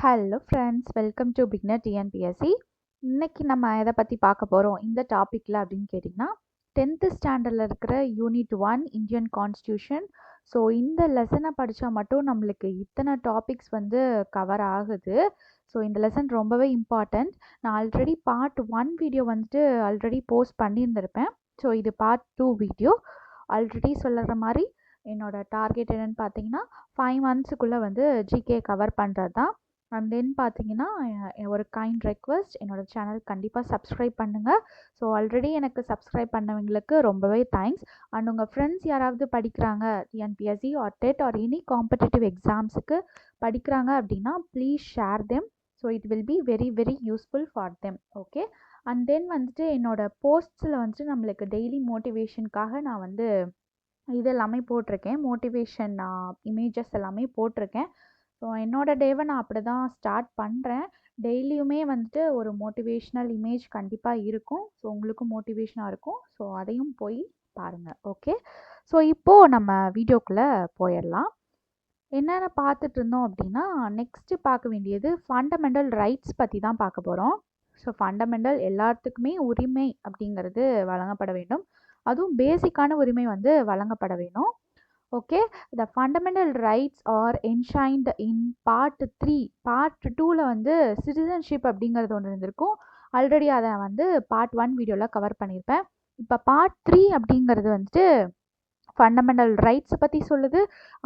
Hello friends, welcome to beginner TNPSC. இன்னைக்கு நம்ம எதை பற்றி பார்க்க போகிறோம் இந்த டாப்பிக்கில் அப்படின்னு கேட்டிங்கன்னா, 10th ஸ்டாண்டர்டில் இருக்கிற யூனிட் 1 இந்தியன் கான்ஸ்டியூஷன். ஸோ இந்த லெசனை படித்தா மட்டும் நம்மளுக்கு இத்தனை டாபிக்ஸ் வந்து கவர் ஆகுது. ஸோ இந்த லெசன் ரொம்பவே இம்பார்ட்டண்ட். நான் ஆல்ரெடி பார்ட் 1 வீடியோ வந்துட்டு ஆல்ரெடி போஸ்ட் பண்ணியிருந்திருப்பேன். ஸோ இது பார்ட் 2 வீடியோ. ஆல்ரெடி சொல்லுற மாதிரி என்னோட டார்கெட் என்னென்னு பார்த்தீங்கன்னா 5 மந்த்ஸுக்குள்ளே வந்து ஜிகே கவர் பண்ணுறது தான். அண்ட் தென் பார்த்தீங்கன்னா ஒரு கைண்ட் ரெக்வஸ்ட், என்னோடய சேனல் கண்டிப்பாக சப்ஸ்கிரைப் பண்ணுங்கள். ஸோ ஆல்ரெடி எனக்கு சப்ஸ்கிரைப் பண்ணவங்களுக்கு ரொம்பவே தேங்க்ஸ். அண்ட் உங்கள் ஃப்ரெண்ட்ஸ் யாராவது படிக்கிறாங்க TNPSC or TET or any competitive எக்ஸாம்ஸுக்கு படிக்கிறாங்க அப்படின்னா please share them. So it will be very very useful for them. Okay. And then வந்துட்டு என்னோடய போஸ்ட்ஸில் வந்துட்டு நம்மளுக்கு டெய்லி மோட்டிவேஷனுக்காக நான் வந்து இது எல்லாமே போட்டிருக்கேன். மோட்டிவேஷன் இமேஜஸ் எல்லாமே போட்டிருக்கேன். ஸோ என்னோடய டேவை நான் அப்படி தான் ஸ்டார்ட் பண்ணுறேன். டெய்லியுமே வந்துட்டு ஒரு மோட்டிவேஷ்னல் இமேஜ் கண்டிப்பாக இருக்கும். ஸோ உங்களுக்கும் மோட்டிவேஷனாக இருக்கும். ஸோ அதையும் போய் பாருங்கள். ஓகே. ஸோ இப்போது நம்ம வீடியோக்குள்ளே போயிடலாம். என்னென்ன பார்த்துட்டு இருந்தோம் அப்படின்னா, நெக்ஸ்ட்டு பார்க்க வேண்டியது ஃபண்டமெண்டல் ரைட்ஸ் பற்றி தான் பார்க்க போகிறோம். ஸோ ஃபண்டமெண்டல் எல்லாத்துக்குமே உரிமை அப்படிங்கிறது வழங்கப்பட வேண்டும். அதுவும் பேசிக்கான உரிமை வந்து வழங்கப்பட வேணும். Okay. The fundamental rights are enshrined in part 3. Part 2ல் வந்து சிட்டிசன்ஷிப் அப்படிங்கிறது ஒன்று இருந்திருக்கும். ஆல்ரெடி அதை வந்து பார்ட் 1 வீடியோவில் கவர் பண்ணியிருப்பேன். இப்போ பார்ட் 3 அப்படிங்கிறது வந்துட்டு ஃபண்டமெண்டல் ரைட்ஸை பற்றி சொல்லுது.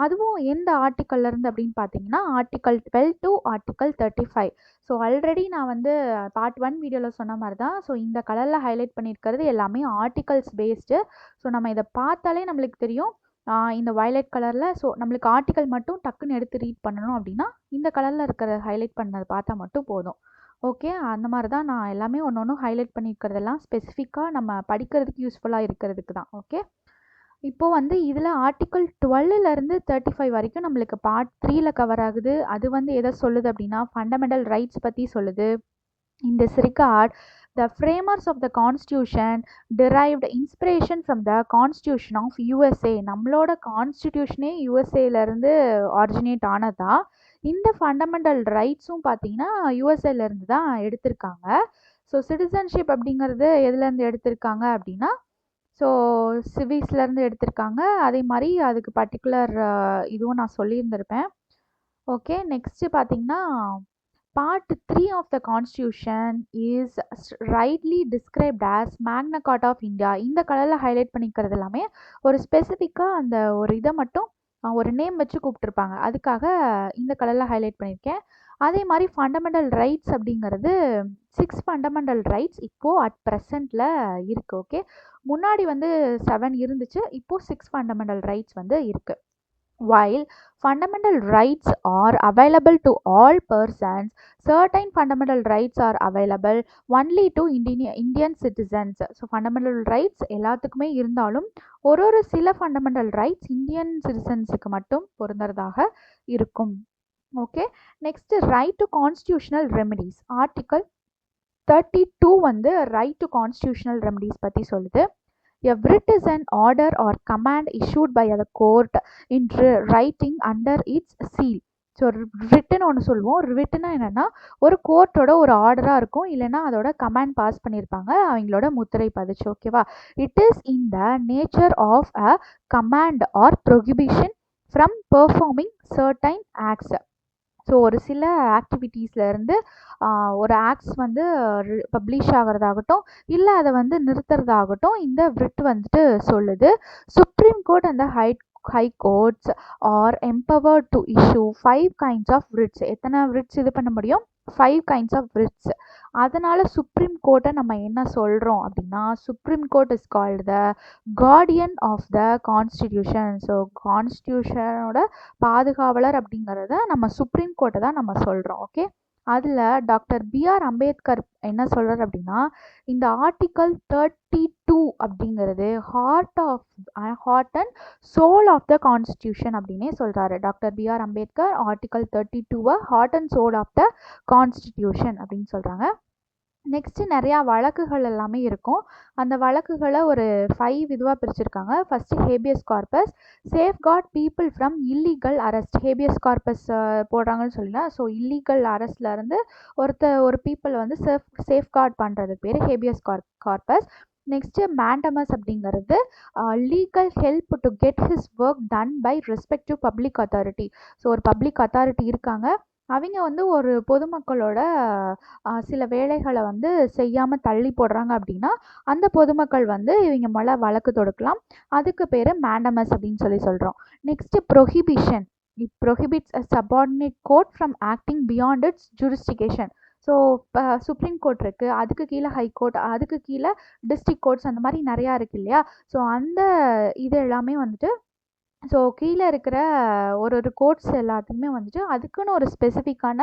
அதுவும் எந்த ஆர்டிக்கல்லேருந்து அப்படின்னு பார்த்தீங்கன்னா article 12 to article 35. So already நான் வந்து பார்ட் 1 வீடியோவில் சொன்ன மாதிரி தான். ஸோ இந்த கலரில் ஹைலைட் பண்ணியிருக்கிறது எல்லாமே ஆர்டிகல்ஸ் பேஸ்டு. ஸோ நம்ம இதை பார்த்தாலே நம்மளுக்கு தெரியும் இந்த வயலட் கலரில். ஸோ நம்மளுக்கு ஆர்டிக்கல் மட்டும் டக்குன்னு எடுத்து ரீட் பண்ணணும் அப்படின்னா இந்த கலரில் இருக்கிற ஹைலைட் பண்ணதை பார்த்தா மட்டும் போதும். ஓகே. அந்த மாதிரி தான் நான் எல்லாமே ஒன்று ஒன்று ஹைலைட் பண்ணியிருக்கிறதெல்லாம் ஸ்பெசிஃபிக்காக நம்ம படிக்கிறதுக்கு யூஸ்ஃபுல்லாக இருக்கிறதுக்கு தான். ஓகே. இப்போது வந்து இதில் ஆர்டிக்கல் 12லேருந்து 35 வரைக்கும் நம்மளுக்கு பார்ட் 3ல் கவர் ஆகுது. அது வந்து எதை சொல்லுது அப்படின்னா ஃபண்டமெண்டல் ரைட்ஸ் பற்றி சொல்லுது. In this regard, the framers of the Constitution derived inspiration from the Constitution of USA. நம்மளோட கான்ஸ்டிடியூஷனே யூஎஸ்ஏலேருந்து ஆரிஜினேட் ஆனதா. இந்த ஃபண்டமெண்டல் ரைட்ஸும் பார்த்தீங்கன்னா யூஎஸ்ஏலேருந்து தான் எடுத்திருக்காங்க. ஸோ சிட்டிசன்ஷிப் அப்படிங்கிறது எதுலேருந்து எடுத்திருக்காங்க அப்படின்னா ஸோ சிவிக்ஸ்லேருந்து எடுத்திருக்காங்க. அதே மாதிரி அதுக்கு பர்டிகுலர் இதுவும் நான் சொல்லியிருந்திருப்பேன். ஓகே. நெக்ஸ்ட்டு பார்த்தீங்கன்னா Part 3 of the Constitution is rightly described as Magna Carta of India. இந்த கலரில் ஹைலைட் பண்ணிக்கிறது எல்லாமே ஒரு ஸ்பெசிஃபிக்காக அந்த ஒரு இதை மட்டும் ஒரு நேம் வச்சு கூப்பிட்டுருப்பாங்க. அதுக்காக இந்த கலரில் ஹைலைட் பண்ணியிருக்கேன். அதே மாதிரி ஃபண்டமெண்டல் ரைட்ஸ் அப்படிங்கிறது 6 ஃபண்டமெண்டல் ரைட்ஸ் இப்போது அட் ப்ரெசண்ட்டில் இருக்குது. ஓகே. முன்னாடி வந்து 7 இருந்துச்சு. இப்போது 6 ஃபண்டமெண்டல் ரைட்ஸ் வந்து இருக்குது. While fundamental rights are available to all persons, certain fundamental rights are available only to Indian citizens. So fundamental rights எல்லாத்துக்குமே இருந்தாலும் ஒரு சில fundamental rights இந்தியன் சிட்டிசன்ஸுக்கு மட்டும் பொருந்தறதாக இருக்கும். Okay. Next right to constitutional remedies. Article 32 வந்து right to constitutional remedies பற்றி சொல்லுது. A writ is an order or command issued by the court in writing under its seal. So return ஒன்று சொல்லுவோம். ரிட்டனா என்னென்னா ஒரு கோர்ட்டோட ஒரு ஆர்டராக இருக்கும், இல்லைன்னா அதோட கமாண்ட் பாஸ் பண்ணியிருப்பாங்க அவங்களோட முத்திரை பதிச்சு. ஓகேவா. It is in the nature of a command or prohibition from performing certain acts. So ஒரு சில ஆக்டிவிட்டீஸ்லேருந்து ஒரு ஆக்ட்ஸ் வந்து பப்ளிஷ் ஆகிறதாகட்டும் இல்லை அதை வந்து நிறுத்துறதாகட்டும் இந்த ரிட் வந்துட்டு சொல்லுது. சுப்ரீம் கோர்ட் அந்த high courts are empowered to issue 5 kinds of writs. எத்தனை writs இது பண்ண முடியும்? 5 kinds of writs. அதனால் சுப்ரீம் கோர்ட்டை நம்ம என்ன சொல்கிறோம் அப்படின்னா supreme court is called the guardian of the constitution. So கான்ஸ்டியூஷனோட பாதுகாவலர் அப்படிங்கிறத நம்ம சுப்ரீம் கோர்ட்டை தான் நம்ம சொல்கிறோம். ஓகே. அதில் டாக்டர் பிஆர் அம்பேத்கர் என்ன சொல்கிறார் அப்படின்னா இந்த ஆர்டிக்கல் 32 அப்படிங்கிறது heart and soul of the constitution அப்படின்னே சொல்கிறாரு doctor B R Ambedkar. Article 32 heart and soul of the constitution அப்படின்னு சொல்கிறாங்க. நெக்ஸ்ட்டு நிறையா வழக்குகள் எல்லாமே இருக்கும். அந்த வழக்குகளை ஒரு 5 இதுவாக பிரிச்சிருக்காங்க. First habeas corpus, safeguard people from illegal arrest. Habeas corpus போடுறாங்கன்னு சொல்லினா, ஸோ இல்லீகல் அரெஸ்ட்லேருந்து ஒரு பீப்புள் வந்து சேஃப்கார்ட் பண்ணுறதுக்கு பேர் ஹேபியஸ் கார்பஸ். நெக்ஸ்ட்டு மேண்டமஸ் அப்படிங்கிறது legal help to get his work done by respective public authority. So ஒரு பப்ளிக் அத்தாரிட்டி இருக்காங்க, அவங்க வந்து ஒரு பொதுமக்களோட சில வேலைகளை வந்து செய்யாமல் தள்ளி போடுறாங்க அப்படின்னா அந்த பொதுமக்கள் வந்து இவங்க மேலே வழக்கு தொடுக்கலாம். அதுக்கு பேர் மேண்டமஸ் அப்படின்னு சொல்கிறோம். Next prohibition. It prohibits a subordinate court from acting beyond its jurisdiction. So இப்போ சுப்ரீம் கோர்ட் இருக்குது, அதுக்கு கீழே ஹை கோர்ட், அதுக்கு கீழே டிஸ்ட்ரிக்ட் கோர்ட்ஸ், அந்த மாதிரி நிறையா இருக்குது இல்லையா. ஸோ அந்த இது எல்லாமே வந்துட்டு, ஸோ கீழே இருக்கிற ஒரு கோர்ட்ஸ் எல்லாத்துக்குமே வந்துட்டு அதுக்குன்னு ஒரு ஸ்பெசிஃபிக்கான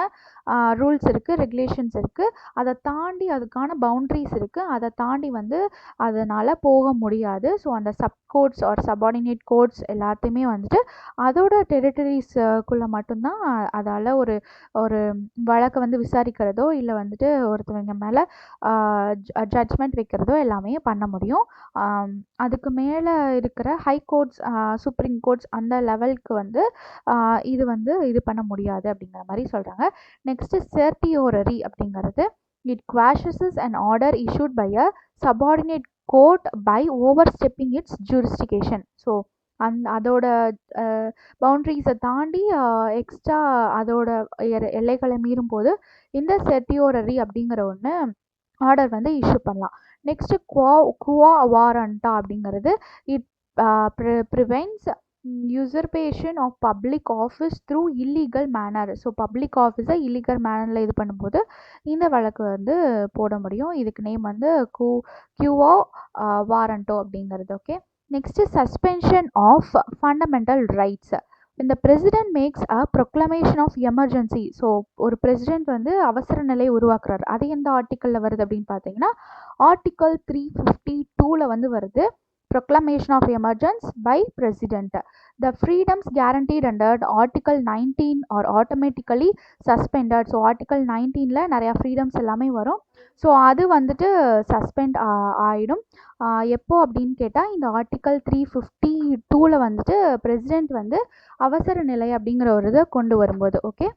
ரூல்ஸ் இருக்குது, ரெகுலேஷன்ஸ் இருக்குது. அதை தாண்டி அதுக்கான பவுண்ட்ரிஸ் இருக்குது. அதை தாண்டி வந்து அதனால் போக முடியாது. ஸோ அந்த sub courts or subordinate courts எல்லாத்தையுமே வந்துட்டு அதோட டெரிட்டரிஸ்க்குள்ளே மட்டும்தான் அதால் ஒரு ஒரு வழக்கை வந்து விசாரிக்கிறதோ இல்லை வந்துட்டு ஒருத்தவங்க மேலே ஜட்ஜ்மெண்ட் வைக்கிறதோ எல்லாமே பண்ண முடியும். அதுக்கு மேலே இருக்கிற ஹை கோர்ட்ஸ், சுப்ரீம் கோர்ட்ஸ் அந்த லெவலுக்கு வந்து இது பண்ண முடியாது அப்படிங்கிற மாதிரி சொல்கிறாங்க. நெக்ஸ்ட்டு செர்டியோரரி அப்படிங்கிறது, it quashes an order issued by a subordinate court by overstepping its jurisdiction. So அதோட பவுண்ட்ரிஸை தாண்டி எக்ஸ்ட்ரா அதோட எல்லைகளை மீறும் போது இந்த செர்டியோரரி அப்படிங்கிற ஒன்று ஆர்டர் வந்து இஷ்யூ பண்ணலாம். நெக்ஸ்ட்டு குவா வாரண்டா அப்படிங்கிறது, it prevents usurpation of public office through illegal manner. So public ஆஃபீஸை இல்லீகல் மேனரில் இது பண்ணும்போது இந்த வழக்கு வந்து போட முடியும். இதுக்கு நேம் வந்து குவா வாரண்டோ அப்படிங்கிறது. Okay, next suspension of fundamental rights. இந்த president makes a proclamation of emergency. So ஒரு பிரசிடென்ட் வந்து அவசர நிலை உருவாக்குறாரு. அது எந்த ஆர்டிக்கலில் வருது அப்படின்னு பார்த்தீங்கன்னா ஆர்டிக்கல் 352 வந்து வருது. Proclamation of Emergence by President. The freedoms guaranteed under Article 19 are automatically suspended. So article 19ல நிறையா ஃப்ரீடம்ஸ் எல்லாமே வரும். ஸோ அது வந்துட்டு சஸ்பெண்ட் ஆகிடும். எப்போ அப்படின்னு கேட்டால் இந்த ஆர்டிக்கல் 352 வந்துட்டு பிரசிடென்ட் வந்து அவசர நிலை அப்படிங்கிற ஒரு இதை கொண்டு வரும்போது. Okay,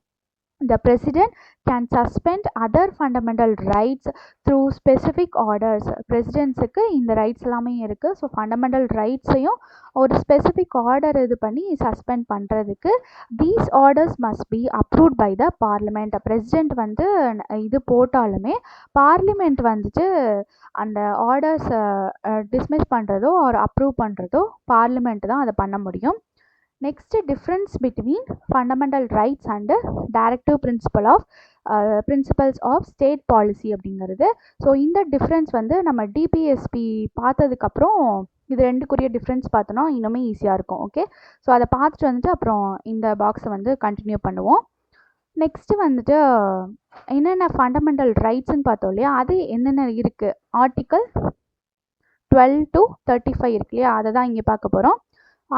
the president can suspend other fundamental rights through specific orders. பிரசிடென்ட்ஸுக்கு இந்த ரைட்ஸ் எல்லாமே இருக்குது. ஸோ ஃபண்டமெண்டல் ரைட்ஸையும் ஒரு ஸ்பெசிஃபிக் ஆர்டர் இது பண்ணி சஸ்பெண்ட் பண்ணுறதுக்கு these orders must be approved by the parliament. President வந்து இது போட்டாலுமே பார்லிமெண்ட் வந்துட்டு அந்த ஆர்டர்ஸை டிஸ்மிஸ் பண்ணுறதோ ஒரு அப்ரூவ் பண்ணுறதோ பார்லிமெண்ட் தான் அதை பண்ண முடியும். Next difference between fundamental rights and directive principles of state policy அப்படிங்கிறது. ஸோ இந்த டிஃப்ரென்ஸ் வந்து நம்ம டிபிஎஸ்பி பார்த்ததுக்கப்புறம் இது ரெண்டுக்குரிய டிஃப்ரென்ஸ் பார்த்தோன்னா இன்னுமே ஈஸியாக இருக்கும். ஓகே, ஸோ அதை பார்த்துட்டு வந்துட்டு அப்புறம் இந்த பாக்ஸை வந்து கண்டினியூ பண்ணுவோம். நெக்ஸ்ட்டு வந்துட்டு என்னென்ன ஃபண்டமெண்டல் ரைட்ஸ்ன்னு பார்த்தோம் இல்லையா, அது என்னென்ன இருக்குது. ஆர்டிக்கல் 12 to 35 இருக்கு இல்லையா, அதை தான் இங்கே பார்க்க போகிறோம்.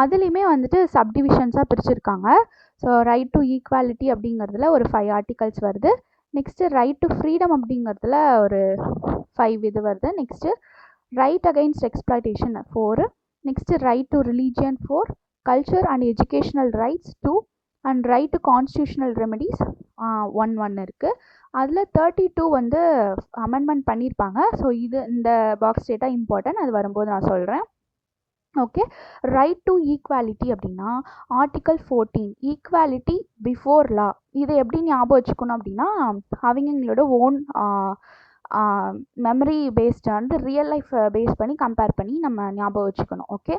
அதுலேயுமே வந்துட்டு சப்டிவிஷன்ஸாக பிரிச்சுருக்காங்க. ஸோ ரைட் டு ஈக்குவாலிட்டி அப்படிங்கிறதுல ஒரு 5 ஆர்டிகல்ஸ் வருது. நெக்ஸ்ட்டு ரைட் டு ஃப்ரீடம் அப்படிங்கிறதுல ஒரு 5 இது வருது. Next right against exploitation 4. Next right to religion 4, culture and educational rights 2 and right to constitutional remedies 1 இருக்குது. அதில் 32 வந்து அமெண்ட்மெண்ட் பண்ணியிருப்பாங்க. ஸோ இந்த பாக்ஸ் டேட்டா இம்பார்ட்டன்ட், அது வரும்போது நான் சொல்கிறேன். ஓகே, ரைட் டு ஈக்குவாலிட்டி அப்படின்னா ஆர்டிக்கல் 14 ஈக்குவாலிட்டி பிஃபோர் லா. இதை எப்படி ஞாபகம் வச்சுக்கணும் அப்படின்னா அவங்களோட ஓன் மெமரி பேஸ்டு வந்து ரியல் லைஃப் பேஸ் பண்ணி கம்பேர் பண்ணி நம்ம ஞாபகம் வச்சுக்கணும். ஓகே,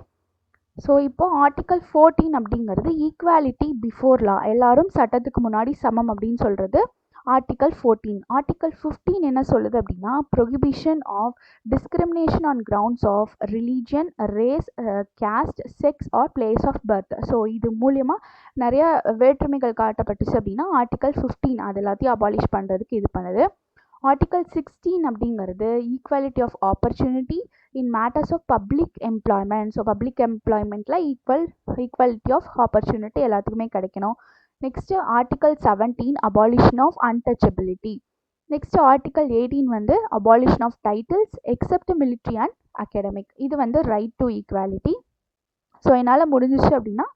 ஸோ இப்போது ஆர்டிக்கல் 14 அப்படிங்கிறது ஈக்குவாலிட்டி பிஃபோர் லா, எல்லாரும் சட்டத்துக்கு முன்னாடி சமம் அப்படின்னு சொல்கிறது ஆர்டிக்கல் 14. ஆர்டிக்கல் 15 என்ன சொல்லுது அப்படின்னா prohibition of discrimination on grounds of religion, race, caste, sex or place of birth. So இது மூலியமாக நிறைய வேற்றுமைகள் காட்டப்பட்டுச்சு அப்படின்னா ஆர்டிக்கல் 15 அது எல்லாத்தையும் அபாலிஷ் பண்ணுறதுக்கு இது பண்ணுது. ஆர்டிக்கல் 16 அப்படிங்கிறது equality of opportunity in matters of public employment. So public எம்ப்ளாய்மெண்ட்டில் ஈக்குவாலிட்டி ஆஃப் ஆப்பர்ச்சுனிட்டி எல்லாத்துக்குமே கிடைக்கணும். Next article 17 abolition of untouchability. Next article 18 வந்து abolition of titles except military and academic. இது வந்து ரைட் டு ஈக்வாலிட்டி. ஸோ என்னால் முடிஞ்சிச்சு அப்படின்னா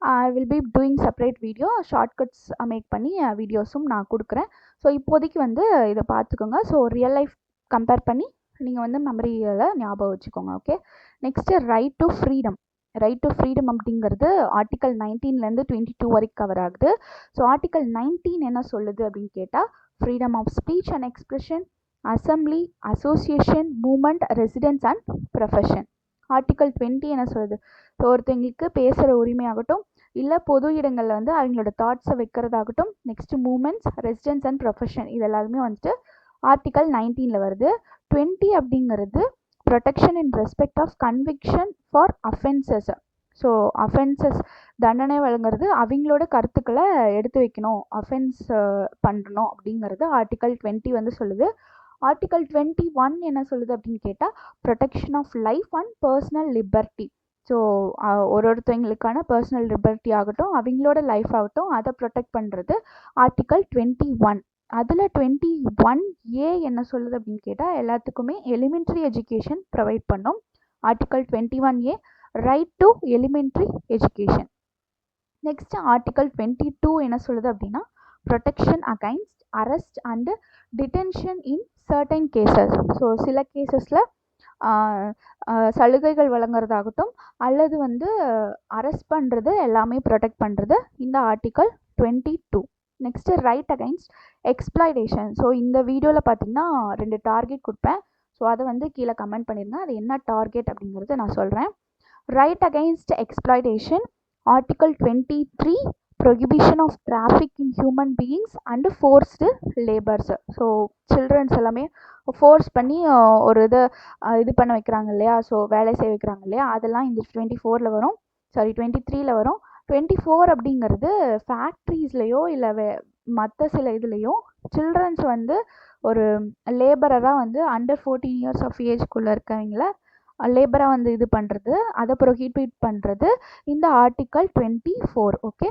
I will be doing separate video, shortcuts make பண்ணி வீடியோஸும் நான் கொடுக்குறேன். ஸோ இப்போதைக்கு வந்து இதை பார்த்துக்கோங்க. ஸோ ரியல் லைஃப் கம்பேர் பண்ணி நீங்கள் வந்து மெமரியில் ஞாபகம் வச்சுக்கோங்க. Okay. Next right to freedom. Right to freedom அப்படிங்கிறது ஆர்டிகல் 19லேருந்து 22 வரைக்கும் கவர் ஆகுது. ஸோ ஆர்டிகல் 19 என்ன சொல்லுது அப்படின்னு கேட்டால், freedom of speech and expression, assembly, association, movement, residence and profession. Article 20 என்ன சொல்லுது, ஸோ ஒருத்தவங்களுக்கு பேசுகிற உரிமையாகட்டும், இல்லை பொது இடங்களில் வந்து அவங்களோட தாட்ஸை வைக்கிறதாகட்டும், next movements, residence and profession, இது எல்லாருமே வந்துட்டு ஆர்டிகல் 19ல் வருது. 20 அப்படிங்கிறது protection in respect of conviction for offences. So offences தண்டனை வழங்குறது, அவங்களோட கருத்துக்களை எடுத்து வைக்கணும், அஃபென்ஸ் பண்ணணும் அப்படிங்கிறது ஆர்டிகல் 20 வந்து சொல்லுது. ஆர்டிகல் 21 என்ன சொல்லுது அப்படின்னு கேட்டால், protection of life and personal liberty. So ஒருத்தவங்களுக்கான பர்சனல் லிபர்ட்டி ஆகட்டும், அவங்களோட லைஃப் ஆகட்டும், அதை ப்ரொடெக்ட் பண்ணுறது ஆர்டிகல் 21. அதில் 21A என்ன சொல்லுது அப்படின்னு கேட்டால், எல்லாத்துக்குமே எலிமெண்ட்ரி எஜுகேஷன் ப்ரொவைட் பண்ணும். Article 21A right to elementary education. Next article 22 என்ன சொல்லுது அப்படின்னா, protection against arrest and detention in certain cases. So சில கேசஸில் சலுகைகள் வழங்குறதாகட்டும், அல்லது வந்து அரெஸ்ட் பண்ணுறது எல்லாமே ப்ரொடெக்ட் பண்ணுறது இந்த article 22. Next right against exploitation. So இந்த வீடியோவில் பார்த்தீங்கன்னா 2 டார்கெட் கொடுப்பேன். ஸோ அதை வந்து கீழே கமெண்ட் பண்ணிடுங்க, அது என்ன டார்கெட் அப்படிங்கிறத நான் சொல்கிறேன். Right against exploitation, article 23 prohibition of traffic in human beings and forced labours. So childrens எல்லாமே ஃபோர்ஸ் பண்ணி ஒரு இது பண்ண வைக்கிறாங்க இல்லையா, ஸோ வேலை செய்ய வைக்கிறாங்க இல்லையா, அதெல்லாம் இந்த 24ல் வரும், 23ல் வரும். 24 அப்படிங்கிறது ஃபேக்ட்ரிஸ்லேயோ இல்லை மற்ற சில இதுலேயோ சில்ட்ரன்ஸ் வந்து ஒரு லேபரராக வந்து அண்டர் 14 இயர்ஸ் ஆஃப் ஏஜ்குள்ளே இருக்கவங்கள லேபராக வந்து இது பண்ணுறது, அதை ப்ரொஹிபிட் பண்ணுறது இந்த ஆர்டிக்கல் 24. ஓகே.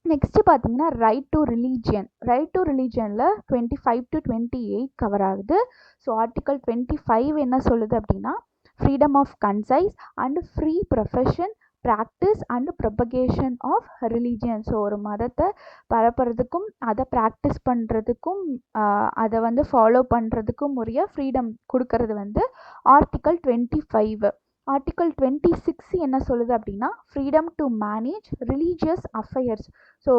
நெக்ஸ்ட்டு பார்த்தீங்கன்னா right to religion. Right to ரிலீஜியனில் 25 to 28 கவர் ஆகுது. ஸோ ஆர்டிக்கல் 25 என்ன சொல்லுது அப்படின்னா, freedom of conscience and free profession, practice and propagation of religion. So ஒரு மதத்தை பரப்புறதுக்கும் அதை ப்ராக்டிஸ் பண்ணுறதுக்கும் அதை வந்து ஃபாலோ பண்ணுறதுக்கும் உரிய ஃப்ரீடம் கொடுக்கறது வந்து ஆர்டிக்கல் 25. ஆர்டிக்கல் 26 என்ன சொல்லுது அப்படின்னா, freedom to manage religious affairs. So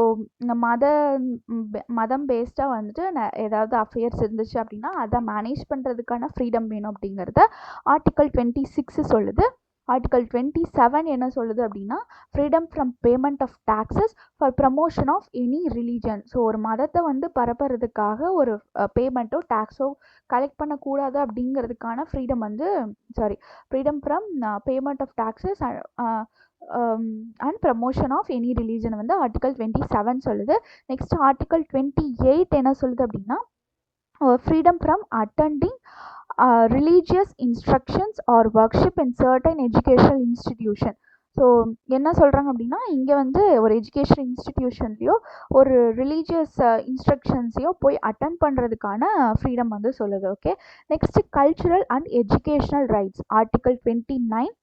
மதம் பேஸ்டாக வந்துட்டு ஏதாவது அஃபேர்ஸ் இருந்துச்சு அப்படின்னா அதை மேனேஜ் பண்ணுறதுக்கான ஃப்ரீடம் வேணும் அப்படிங்கிறத ஆர்டிக்கல் 26 சொல்லுது. ஆர்டிக்கல் 27 என்ன சொல்லுது அப்படின்னா, freedom from payment of taxes for promotion of any religion. So ஒரு மதத்தை வந்து பரப்புறதுக்காக ஒரு பேமெண்ட்டோ டாக்ஸோ கலெக்ட் பண்ணக்கூடாது அப்படிங்கிறதுக்கான ஃப்ரீடம் வந்து freedom from payment of taxes and promotion of any religion வந்து ஆர்டிக்கல் 27 சொல்லுது. நெக்ஸ்ட் ஆர்டிக்கல் 28 என்ன சொல்லுது அப்படின்னா, freedom from attending religious instructions or worship in certain educational institution. So என்ன சொல்கிறாங்க அப்படின்னா, இங்கே வந்து ஒரு எஜுகேஷன் இன்ஸ்டிடியூஷன்லேயோ ஒரு ரிலீஜியஸ் இன்ஸ்ட்ரக்ஷன்ஸையோ போய் அட்டன் பண்ணுறதுக்கான ஃப்ரீடம் வந்து சொல்லுது. Okay. Next cultural and educational rights. Article 29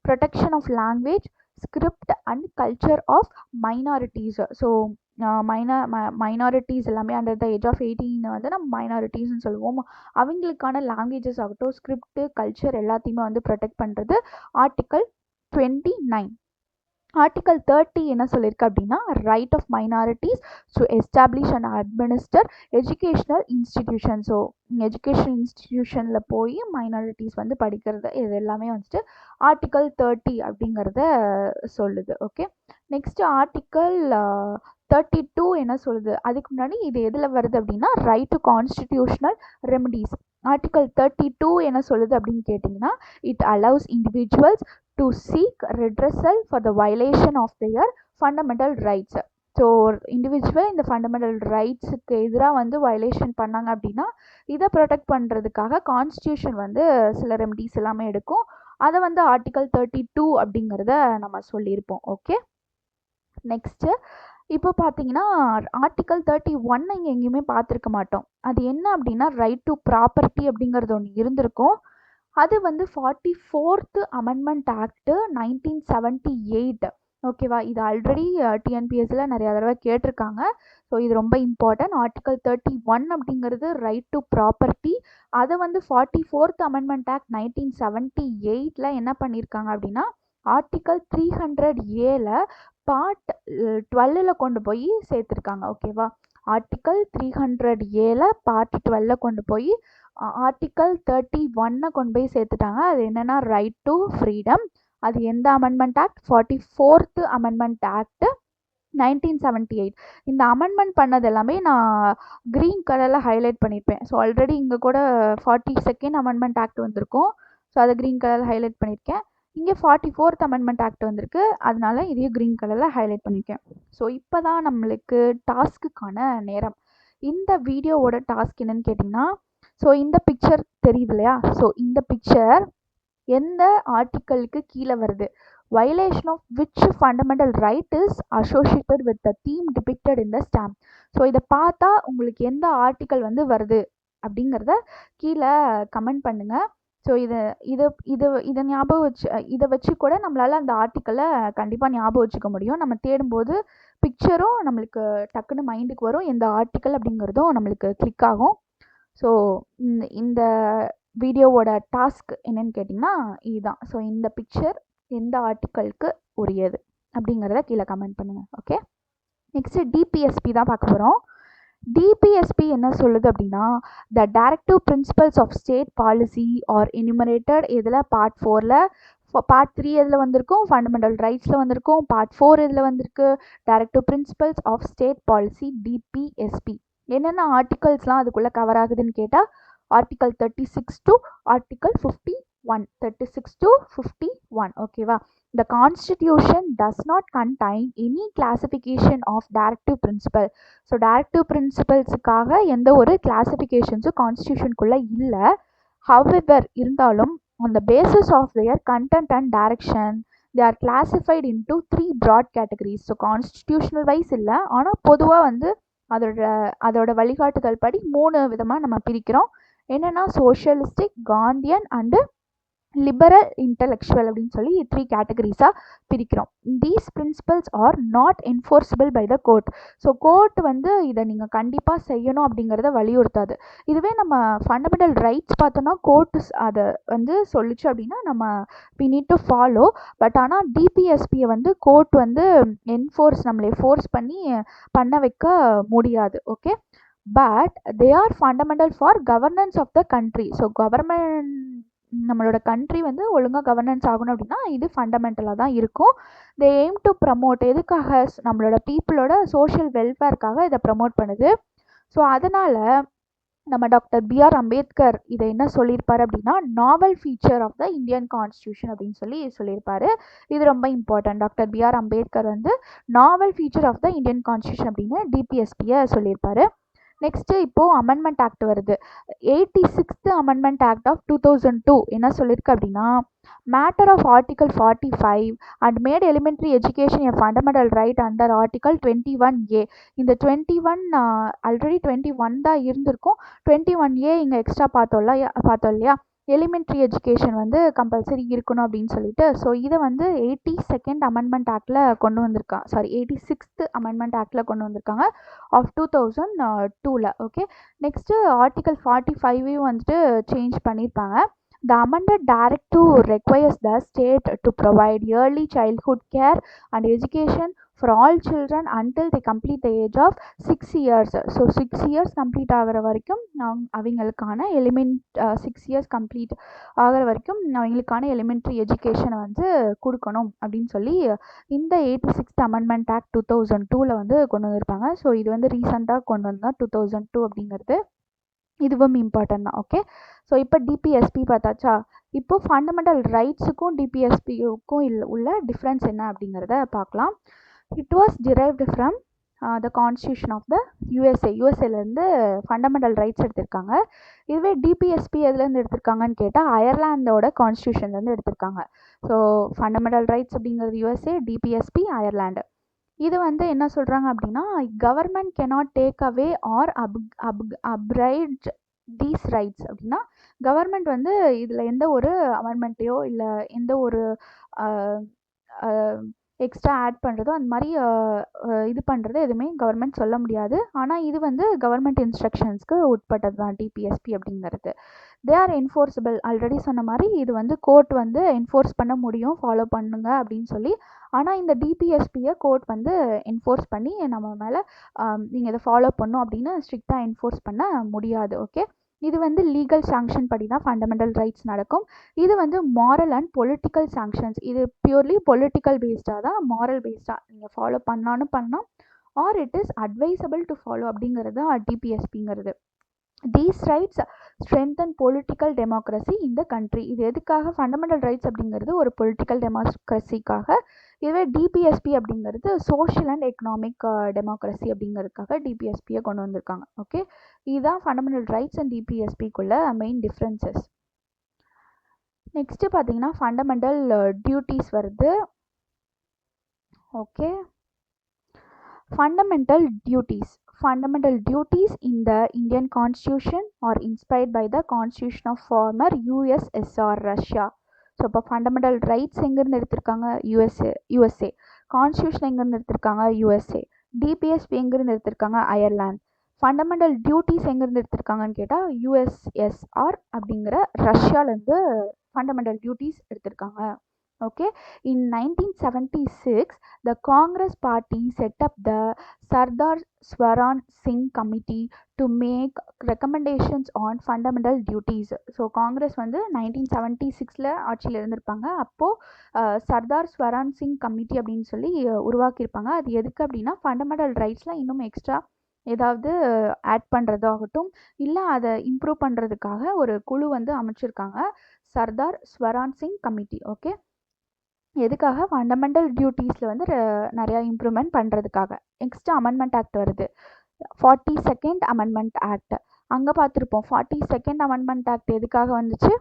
protection of language, script and culture of minorities. So minorities எல்லாமே அண்டர் த ஏஜ் ஆஃப் 18 வந்து நம்ம மைனாரிட்டிஸ்ன்னு சொல்லுவோம். அவங்களுக்கான லாங்குவேஜஸ் ஆகட்டும், ஸ்கிரிப்ட், கல்ச்சர் எல்லாத்தையுமே வந்து ப்ரொடெக்ட் பண்ணுறது ஆர்டிக்கல் 29. ஆர்டிக்கல் 30 என்ன சொல்லியிருக்கு அப்படின்னா, right of minorities to establish and administer educational institution. So education இன்ஸ்டிடியூஷனில் போய் மைனாரிட்டிஸ் வந்து படிக்கிறது, இது எல்லாமே வந்துட்டு ஆர்டிக்கல் 30 அப்படிங்கிறத சொல்லுது. ஓகே. நெக்ஸ்ட் ஆர்டிக்கல் 32 என்ன சொல்லுது, அதுக்கு முன்னாடி இது எதில் வருது அப்படின்னா, right to constitutional remedies. Article 32 என்ன சொல்லுது அப்படின்னு கேட்டிங்கன்னா, it allows individuals to seek redressal for the violation of their fundamental rights. So individual இந்த ஃபண்டமெண்டல் ரைட்ஸுக்கு எதிராக வந்து வயலேஷன் பண்ணாங்க அப்படின்னா இதை ப்ரொடெக்ட் பண்ணுறதுக்காக கான்ஸ்டியூஷன் வந்து சில ரெமடிஸ் எல்லாமே எடுக்கும். அதை வந்து ஆர்டிக்கல் 32 அப்படிங்கிறத நம்ம சொல்லியிருப்போம். ஓகே. நெக்ஸ்ட்டு இப்போ பார்த்தீங்கன்னா ஆர்டிகல் 31 இங்கே எங்கேயுமே பார்த்துருக்க மாட்டோம். அது என்ன அப்படின்னா ரைட் டு ப்ராப்பர்ட்டி அப்படிங்கிறது ஒன்று இருந்திருக்கும். அது வந்து 44th அமெண்ட்மெண்ட் ஆக்ட் 1978. ஓகேவா? இது ஆல்ரெடி டிஎன்பிஎஸ்சியில் நிறைய தடவை கேட்டிருக்காங்க. ஸோ இது ரொம்ப இம்பார்ட்டன்ட். ஆர்டிகல் 31 அப்படிங்கிறது ரைட் டு ப்ராப்பர்ட்டி. அதை வந்து 44th அமெண்ட்மெண்ட் ஆக்ட் 1978 என்ன பண்ணியிருக்காங்க அப்படின்னா ஆர்டிகல் 300A பார்ட் 12 கொண்டு போய் சேர்த்துருக்காங்க. ஓகேவா? ஆர்டிகல் 300A பார்ட் 12 கொண்டு போய் ஆர்டிகல் 31 கொண்டு போய் சேர்த்துட்டாங்க. அது என்னன்னா ரைட் டு ஃப்ரீடம். அது எந்த amendment act? 44th amendment act 1978. இந்த அமெண்ட்மெண்ட் பண்ணது எல்லாமே நான் க்ரீன் கலரில் ஹைலைட் பண்ணியிருப்பேன். ஸோ ஆல்ரெடி இங்கே கூட 42nd அமெண்ட்மெண்ட் ஆக்ட் வந்திருக்கும். ஸோ அதை க்ரீன் கலரில் ஹைலைட் பண்ணியிருக்கேன். இங்கே 44th அமெண்ட்மெண்ட் ஆக்ட் வந்திருக்கு, அதனால இதையும் க்ரீன் கலரில் ஹைலைட் பண்ணியிருக்கேன். ஸோ இப்போ தான் நம்மளுக்கு டாஸ்க்குக்கான நேரம். இந்த வீடியோவோட டாஸ்க் என்னன்னு கேட்டிங்கன்னா, ஸோ இந்த பிக்சர் தெரியுது இல்லையா? ஸோ இந்த பிக்சர் எந்த ஆர்டிக்கலுக்கு கீழே வருது? violation of which fundamental right is associated with the theme depicted in the stamp. So இதை பார்த்தா உங்களுக்கு எந்த ஆர்டிக்கல் வந்து வருது அப்படிங்கிறத கீழே கமெண்ட் பண்ணுங்கள். ஸோ இதை ஞாபகம் இதை வச்சு கூட நம்மளால் அந்த ஆர்டிக்கலை கண்டிப்பாக ஞாபகம் வச்சுக்க முடியும். நம்ம தேடும்போது பிக்சரும் நம்மளுக்கு டக்குன்னு மைண்டுக்கு வரும், எந்த ஆர்டிக்கல் அப்படிங்கிறதும் நம்மளுக்கு கிளிக் ஆகும். ஸோ இந்த வீடியோவோட டாஸ்க் என்னன்னு கேட்டிங்கன்னா இதுதான். ஸோ இந்த பிக்சர் எந்த ஆர்டிக்கலுக்கு உரியது அப்படிங்கிறத கீழே கமெண்ட் பண்ணுங்கள். ஓகே, நெக்ஸ்ட்டு டிபிஎஸ்பி தான் பார்க்க போகிறோம். டிபிஎஸ்பி என்ன சொல்லுது அப்படின்னா the directive principles of state policy are enumerated இதில் பார்ட் 4ல், பார்ட் 3 இதில் வந்திருக்கும், ஃபண்டமெண்டல் ரைட்ஸில் வந்திருக்கும், பார்ட் 4 இதில் வந்திருக்கு, directive principles of state policy DPSP. என்னென்ன ஆர்டிகல்ஸ்லாம் அதுக்குள்ளே கவர் ஆகுதுன்னு கேட்டால் ஆர்டிகல் 36 to ஆர்டிகல் 51. 36 to 51. ஓகேவா? The Constitution does not contain any classification of directive principle. So directive principlesக்காக எந்த ஒரு கிளாசிஃபிகேஷன்ஸும் கான்ஸ்டியூஷனுக்குள்ளே இல்லை. However, இருந்தாலும் on the basis of their content and direction they are classified into 3 broad categories. So constitutional wise இல்லை, ஆனால் பொதுவாக வந்து அதோட வழிகாட்டுதல் படி 3 விதமாக நம்ம பிரிக்கிறோம். என்னென்னா socialistic, Gandhian and liberal intellectual அப்படின்னு சொல்லி 3 கேட்டகரிஸாக பிரிக்கிறோம். These principles are not enforceable by the court. So court வந்து இதை நீங்கள் கண்டிப்பாக செய்யணும் அப்படிங்கிறத வலியுறுத்தாது. இதுவே நம்ம ஃபண்டமெண்டல் ரைட்ஸ் பார்த்தோன்னா கோர்ட் அதை வந்து சொல்லிச்சு அப்படின்னா நம்ம we need to follow. But ஆனால் டிபிஎஸ்பியை வந்து கோர்ட் வந்து நம்மளை ஃபோர்ஸ் பண்ண வைக்க முடியாது. Okay, but they are fundamental for governance of the country. So நம்மளோட கண்ட்ரி வந்து ஒழுங்காக கவர்னன்ஸ் ஆகணும் அப்படின்னா இது ஃபண்டமெண்டலாக தான் இருக்கும். தே எய்ம் டு ப்ரமோட், எதுக்காக? நம்மளோட பீப்புளோட சோஷியல் வெல்ஃபேருக்காக இதை ப்ரமோட் பண்ணுது. ஸோ அதனால் நம்ம டாக்டர் பிஆர் அம்பேத்கர் இதை என்ன சொல்லியிருப்பார் அப்படின்னா novel feature of the Indian constitution அப்படின்னு சொல்லியிருப்பாரு. இது ரொம்ப இம்பார்ட்டன்ட். டாக்டர் பிஆர் அம்பேத்கர் வந்து novel feature of the Indian constitution அப்படின்னு டிபிஎஸ்பியை சொல்லியிருப்பாரு. நெக்ஸ்ட்டு இப்போது அமெண்ட்மெண்ட் ஆக்ட் வருது. 86th அமெண்ட்மெண்ட் ஆக்ட் ஆஃப் 2002 என்ன சொல்லியிருக்கு அப்படின்னா matter of article 45 and made elementary education a fundamental right under article 21A. இந்த 21 ஆல்ரெடி 21 தான் இருந்திருக்கும், 21A இங்கே எக்ஸ்ட்ரா பார்த்தோம் இல்லையா? எலிமெண்ட்ரி எஜுகேஷன் வந்து கம்பல்சரி இருக்கணும் அப்படின்னு சொல்லிட்டு. ஸோ இதை வந்து 82nd அமெண்ட்மெண்ட் ஆக்டில் கொண்டு வந்திருக்காங்க. 86th அமெண்ட்மெண்ட் ஆக்டில் கொண்டு வந்திருக்காங்க ஆஃப் 2002. ஓகே, நெக்ஸ்ட்டு ஆர்டிகல் 45 வந்துட்டு சேஞ்ச் பண்ணியிருப்பாங்க. The amended directive requires the state to provide early childhood care and education for all children until they complete the age of 6 years. So 6 years complete ஆகிற வரைக்கும் அவங்களுக்கான 6 years complete ஆகிற வரைக்கும் அவங்களுக்கான elementary எஜுகேஷனை வந்து கொடுக்கணும் அப்படின்னு சொல்லி இந்த 86th அமெண்ட்மெண்ட் ஆக்ட் 2002 வந்து கொண்டு வந்திருப்பாங்க. ஸோ இது வந்து ரீசெண்டாக கொண்டு வந்தால் 2002 அப்படிங்கிறது இதுவும் இம்பார்ட்டன்ட் தான். ஓகே, ஸோ இப்போ டிபிஎஸ்பி பார்த்தாச்சா. இப்போ ஃபண்டமெண்டல் ரைட்ஸுக்கும் டிபிஎஸ்பிக்கும் உள்ள டிஃப்ரென்ஸ் என்ன அப்படிங்கிறத பார்க்கலாம். It was derived from the constitution of the யூஎஸ்ஏலேருந்து ஃபண்டமெண்டல் ரைட்ஸ் எடுத்திருக்காங்க. இதுவே டிபிஎஸ்பி எதுலேருந்து எடுத்திருக்காங்கன்னு கேட்டால் அயர்லாண்டோட கான்ஸ்டியூஷன்லேருந்து எடுத்திருக்காங்க. ஸோ ஃபண்டமெண்டல் ரைட்ஸ் அப்படிங்கிறது யூஎஸ்ஏ, டிபிஎஸ்பி அயர்லாண்டு. இது வந்து என்ன சொல்கிறாங்க அப்படின்னா, government cannot take away or abridge these rights அப்படின்னா, கவர்மெண்ட் வந்து இதில் எந்த ஒரு அமெண்ட்மெண்ட்டையோ இல்லை எந்த ஒரு எக்ஸ்ட்ரா ஆட் பண்ணுறதோ அந்த மாதிரி இது பண்ணுறது எதுவுமே கவர்மெண்ட் சொல்ல முடியாது. ஆனால் இது வந்து கவர்மெண்ட் இன்ஸ்ட்ரக்ஷன்ஸ்க்கு உட்பட்டது தான் டிபிஎஸ்பி அப்படிங்கிறது. They are enforceable. ஆல்ரெடி சொன்ன மாதிரி இது வந்து கோர்ட் வந்து என்ஃபோர்ஸ் பண்ண முடியும், ஃபாலோ பண்ணுங்க அப்படின்னு சொல்லி. ஆனால் இந்த டிபிஎஸ்பியை கோர்ட் வந்து என்ஃபோர்ஸ் பண்ணி நம்ம மேலே நீங்கள் இதை ஃபாலோ பண்ணும் அப்படின்னு ஸ்ட்ரிக்டாக என்ஃபோர்ஸ் பண்ண முடியாது. ஓகே, இது வந்து லீகல் சாங்ஷன் படி தான் ஃபண்டமெண்டல் ரைட்ஸ் நடக்கும். இது வந்து மாரல் அண்ட் பொலிட்டிக்கல் சாங்ஷன்ஸ். இது பியூர்லி பொலிட்டிக்கல் பேஸ்டாக தான், மாரல் பேஸ்டாக நீங்கள் ஃபாலோ பண்ணாலும் பண்ணலாம், or it is advisable to follow அப்படிங்கிறது தான் டிபிஎஸ்பிங்கிறது. These rights strengthen political democracy in the country. இது எதுக்காக? ஃபண்டமெண்டல் ரைட்ஸ் அப்படிங்கிறது ஒரு பொலிட்டிக்கல் டெமோக்ரஸிக்காக. இதுவே டிபிஎஸ்பி அப்படிங்கிறது சோஷியல் அண்ட் எக்கனாமிக் டெமோக்ரஸி அப்படிங்கிறதுக்காக டிபிஎஸ்பியை கொண்டு வந்திருக்காங்க. ஓகே, இதுதான் ஃபண்டமெண்டல் ரைட்ஸ் அண்ட் டிபிஎஸ்பிக்குள்ள மெயின் டிஃப்ரென்சஸ். நெக்ஸ்ட்டு பார்த்தீங்கன்னா ஃபண்டமெண்டல் டியூட்டிஸ் வருது. Okay, fundamental duties in the Indian Constitution are inspired by the Constitution of former USSR Russia. So இப்போ fundamental rights எங்கேருந்து எடுத்திருக்காங்க? யூஎஸ்ஏ. கான்ஸ்டியூஷன் எங்கேருந்து எடுத்திருக்காங்க? யூஎஸ்ஏ. டிபிஎஸ்பி எங்கேருந்து எடுத்திருக்காங்க? அயர்லாந்து. ஃபண்டமெண்டல் டியூட்டிஸ் எங்கேருந்து எடுத்திருக்காங்கன்னு கேட்டால் யூஎஸ்எஸ்ஆர் அப்படிங்கிற ரஷ்யாவிலேருந்து ஃபண்டமெண்டல் டியூட்டிஸ் எடுத்திருக்காங்க. Okay, in 1976 the Congress party set up the Sardar Swaran Singh committee to make recommendations on fundamental duties. So Congress வந்து 1976ல ஆட்சியில் இருந்திருப்பாங்க. அப்போது சர்தார் ஸ்வரான் சிங் கமிட்டி அப்படின்னு சொல்லி உருவாக்கியிருப்பாங்க. அது எதுக்கு அப்படின்னா ஃபண்டமெண்டல் ரைட்ஸில் இன்னும் எக்ஸ்ட்ரா ஏதாவது ஆட் பண்ணுறதாகட்டும் இல்லை அதை இம்ப்ரூவ் பண்ணுறதுக்காக ஒரு குழு வந்து அமைச்சிருக்காங்க, சர்தார் ஸ்வரான் சிங் கமிட்டி. ஓகே, எதுக்காக? ஃபண்டமெண்டல் டியூட்டிஸில் வந்து நிறையா இம்ப்ரூவ்மெண்ட் பண்ணுறதுக்காக. நெக்ஸ்ட்டு அமெண்ட்மெண்ட் ஆக்ட் வருது, 42nd அமெண்ட்மெண்ட் ஆக்ட். அங்கே பார்த்துருப்போம் 42nd அமெண்ட்மெண்ட் ஆக்ட் எதுக்காக வந்துச்சு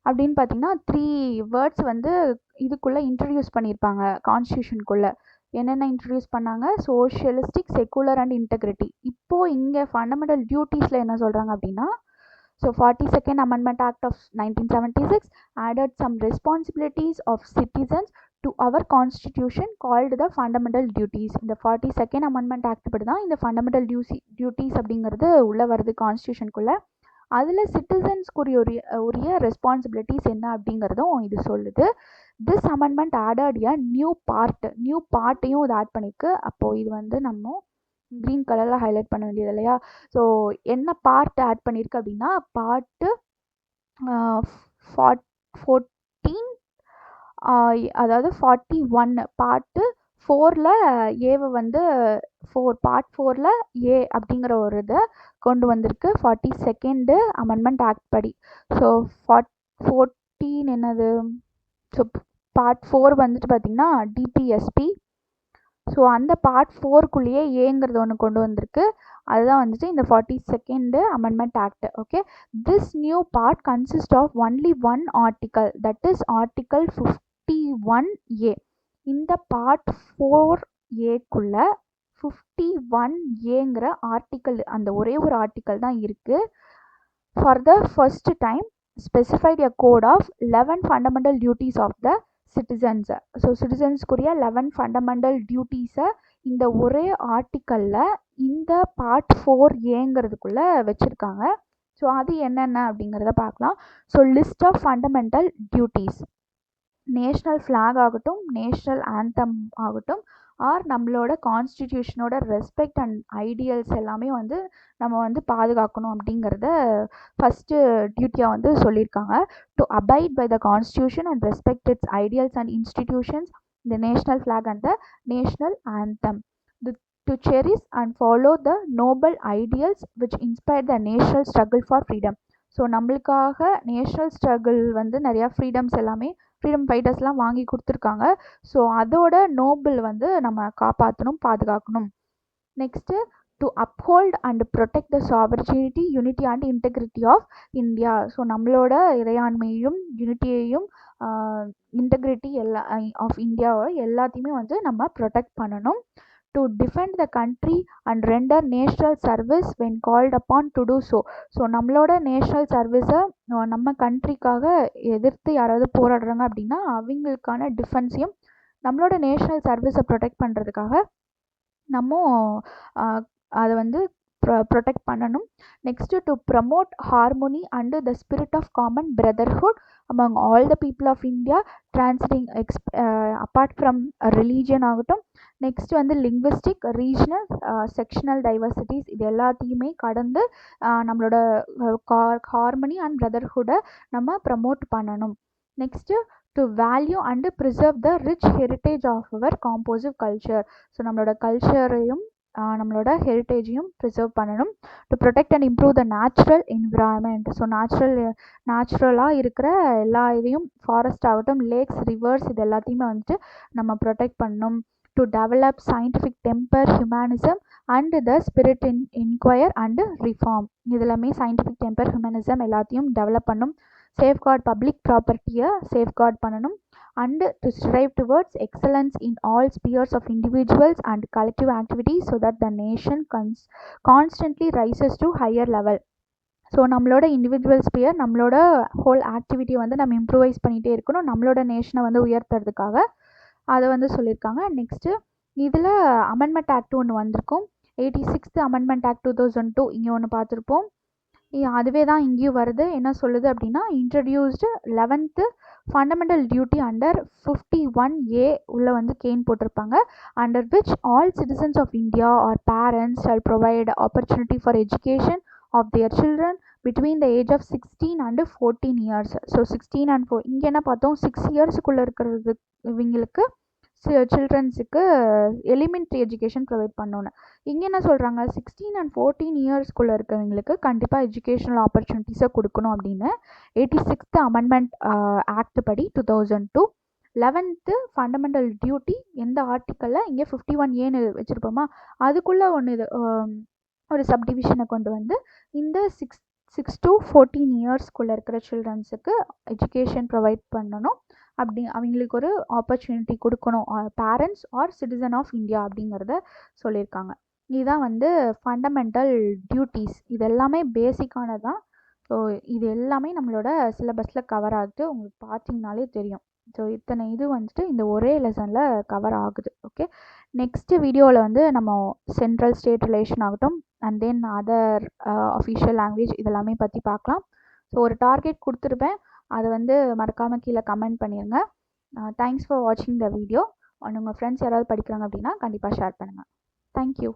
அப்படின்னு பார்த்தீங்கன்னா 3 வேர்ட்ஸ் வந்து இதுக்குள்ளே இன்ட்ரடியூஸ் பண்ணியிருப்பாங்க கான்ஸ்டியூஷனுக்குள்ளே. என்னென்ன இன்ட்ரடியூஸ் பண்ணாங்க? Socialistic, secular and integrity. இப்போது இங்கே ஃபண்டமெண்டல் டியூட்டிஸில் என்ன சொல்கிறாங்க அப்படின்னா, so 42nd Amendment Act of 1976 added some responsibilities of citizens to our constitution called the fundamental duties. இந்த 42nd Amendment Act படி தான் இந்த fundamental duties அப்படிங்கிறது உள்ளே வருது கான்ஸ்டியூஷனுக்குள்ளே. அதில் சிட்டிசன்ஸ்க்குரிய உரிய ரெஸ்பான்சிபிலிட்டிஸ் என்ன அப்படிங்கிறதும் இது சொல்லுது. This amendment added a new பார்ட்டையும் இது ஆட் பண்ணியிருக்கு. அப்போது இது வந்து நம்ம க்ரீன் கலரில் ஹைலைட் பண்ண வேண்டியது இல்லையா? ஸோ என்ன பார்ட் ஆட் பண்ணியிருக்கு அப்படின்னா, பார்ட்டு 14, அதாவது 41 பார்ட்டு 4ல் ஏவை வந்து பார்ட் 4ல் ஏ அப்படிங்கிற ஒரு இதை கொண்டு வந்திருக்கு 42nd அமெண்ட்மெண்ட் ஆக்ட் படி. ஸோ 14 என்னது? ஸோ பார்ட் 4 வந்துட்டு பார்த்திங்கன்னா டிபிஎஸ்பி. ஸோ அந்த பார்ட் 4க்குள்ளேயே ஏங்கிறது ஒன்று கொண்டு வந்திருக்கு. அதுதான் வந்துட்டு இந்த 42nd amendment act. Okay, this new part consist of only one article, that is article 51A. இந்த பார்ட் 4Aக்குள்ள 51Aங்கிற ஆர்டிக்கல், அந்த ஒரே ஒரு ஆர்டிக்கல் தான் இருக்குது. For the first time specified a code of 11 fundamental duties of the சிட்டிசன்ஸை. So சிட்டிசன்ஸ்க்குரிய 11 fundamental டியூட்டிஸை இந்த ஒரே ஆர்டிக்கலில் இந்த பார்ட் 4Aங்கிறதுக்குள்ளே வச்சுருக்காங்க. ஸோ அது என்னென்ன அப்படிங்கிறத பார்க்கலாம். So list of fundamental duties, national flag ஆகட்டும், நேஷ்னல் ஆந்தம் ஆகட்டும், ஆர் நம்மளோட கான்ஸ்டிடியூஷனோட ரெஸ்பெக்ட் அண்ட் ஐடியல்ஸ் எல்லாமே வந்து நம்ம வந்து பாதுகாக்கணும் அப்படிங்கிறத ஃபஸ்ட்டு டியூட்டியாக வந்து சொல்லியிருக்காங்க. To abide by the constitution and respect its ideals and institutions, the national flag and the national anthem. To cherish and follow the noble ideals which inspire the national struggle for freedom. So நம்மளுக்காக national struggle வந்து நிறையா ஃப்ரீடம்ஸ் எல்லாமே freedom ஃபைட்டர்ஸ்லாம் வாங்கி கொடுத்துருக்காங்க. So அதோட Nobel வந்து நம்ம காப்பாற்றணும், பாதுகாக்கணும். Next to uphold and protect the sovereignty, unity and integrity of India. So நம்மளோட இறையாண்மையையும் யூனிட்டியையும் இன்டெகிரிட்டி ஆஃப் இந்தியாவை எல்லாத்தையுமே வந்து நம்ம ப்ரொடெக்ட் பண்ணணும். To defend the country and render national service when called upon to do so. So நம்மளோட national சர்வீஸை நம்ம கண்ட்ரிக்காக எதிர்த்து யாராவது போராடுறாங்க அப்படின்னா அவங்களுக்கான டிஃபென்ஸையும் நம்மளோட நேஷ்னல் சர்வீஸை ப்ரொடெக்ட் பண்ணுறதுக்காக நம்ம அதை வந்து ப்ரொடெக்ட் பண்ணணும். Next to promote harmony and the spirit of common brotherhood among all the people of India transcending apart from religion ஆகட்டும். நெக்ஸ்ட் வந்து லிங்குவிஸ்டிக் ரீஜனல் செக்ஷனல் டைவர்சிட்டிஸ் இது எல்லாத்தையுமே கடந்து நம்மளோட ஹார்மனி அண்ட் பிரதர்ஹுட்டை நம்ம ப்ரமோட் பண்ணணும். Next to value and preserve the rich heritage of our composite culture. So நம்மளோட கல்ச்சரையும் நம்மளோட ஹெரிட்டேஜையும் ப்ரிசர்வ் பண்ணணும். To protect and improve the natural environment. So நேச்சுரலாக இருக்கிற எல்லா இதையும் ஃபாரஸ்ட் ஆகட்டும், லேக்ஸ், ரிவர்ஸ் இது எல்லாத்தையுமே வந்துட்டு நம்ம ப்ரொடெக்ட் பண்ணணும். To develop scientific temper, humanism and the spirit in enquire and reform. இதெல்லாமே சயின்டிஃபிக் டெம்பர், ஹியூமனிசம் எல்லாத்தையும் டெவலப் பண்ணணும். சேஃப்கார்ட் பப்ளிக் ப்ராப்பர்ட்டியை சேஃப்கார்ட் பண்ணணும். And to strive towards excellence in all spheres of individuals and collective activities so that the nation constantly rises to higher level. So நம்மளோட individual sphere நம்மளோட whole ஆக்டிவிட்டியை வந்து நம்ம improvise பண்ணிகிட்டே இருக்கணும் நம்மளோட நேஷனை வந்து உயர்த்துறதுக்காக அதை வந்து சொல்லியிருக்காங்க. நெக்ஸ்ட்டு இதில் அமெண்ட்மெண்ட் ஆக்ட் ஒன்று வந்திருக்கும். 86th அமெண்ட்மெண்ட் ஆக்ட் 2002 இங்கே ஒன்று பார்த்துருப்போம். அதுவே தான் இங்கேயும் வருது. என்ன சொல்லுது அப்படின்னா, introduced 11th fundamental duty under 51A உள்ள வந்து கேன் போட்டிருப்பாங்க. Under which all citizens of India or parents shall provide opportunity for education of their children between the age of 16 and 14 years. So 16 and 4 இங்கே என்ன பார்த்தோம், 6 இயர்ஸுக்குள்ளே இருக்கிறது இவங்களுக்கு சில்ட்ரன்ஸுக்கு எலிமெண்ட்ரி எஜுகேஷன் ப்ரொவைட் பண்ணணும். இங்கே என்ன சொல்கிறாங்க, 16 and 14 இயர்ஸ்குள்ளே இருக்கவங்களுக்கு கண்டிப்பாக எஜுகேஷனல் ஆப்பர்ச்சுனிட்டிஸை கொடுக்கணும் அப்படின்னு 86th அமெண்ட்மெண்ட் ஆக்ட் படி 2002. 11th ஃபண்டமெண்டல் டியூட்டி எந்த ஆர்டிக்கலில் இங்கே 51A வச்சுருப்போமா அதுக்குள்ளே ஒன்று இது ஒரு சப்டிவிஷனை கொண்டு வந்து இந்த 6 to 14 இயர்ஸ்குள்ளே இருக்கிற சில்ட்ரன்ஸுக்கு எஜுகேஷன் ப்ரொவைட் பண்ணணும். அப்படி அவங்களுக்கு ஒரு ஆப்பர்ச்சுனிட்டி கொடுக்கணும், parents or citizen of India அப்படிங்கிறத சொல்லியிருக்காங்க. இதுதான் வந்து ஃபண்டமெண்டல் டியூட்டிஸ். இது எல்லாமே பேசிக்கானது தான். ஸோ இது எல்லாமே நம்மளோட சிலபஸில் கவர் ஆகுது, உங்களுக்கு பார்த்தீங்கனாலே தெரியும். ஸோ இத்தனை இது வந்துட்டு இந்த ஒரே லெசனில் கவர் ஆகுது. ஓகே, நெக்ஸ்ட்டு வீடியோவில் வந்து நம்ம சென்ட்ரல் ஸ்டேட் ரிலேஷன் ஆகட்டும் and then other official language இதெல்லாமே பற்றி பார்க்கலாம். ஸோ ஒரு டார்கெட் கொடுத்துருப்பேன், அதை வந்து மறக்காமல் கீழே கமெண்ட் பண்ணிடுங்க. தேங்க்ஸ் ஃபார் வாட்சிங் த வீடியோ. உங்கள் ஃப்ரெண்ட்ஸ் யாராவது படிக்கிறாங்க அப்படின்னா கண்டிப்பாக ஷேர் பண்ணுங்கள். தேங்க்யூ.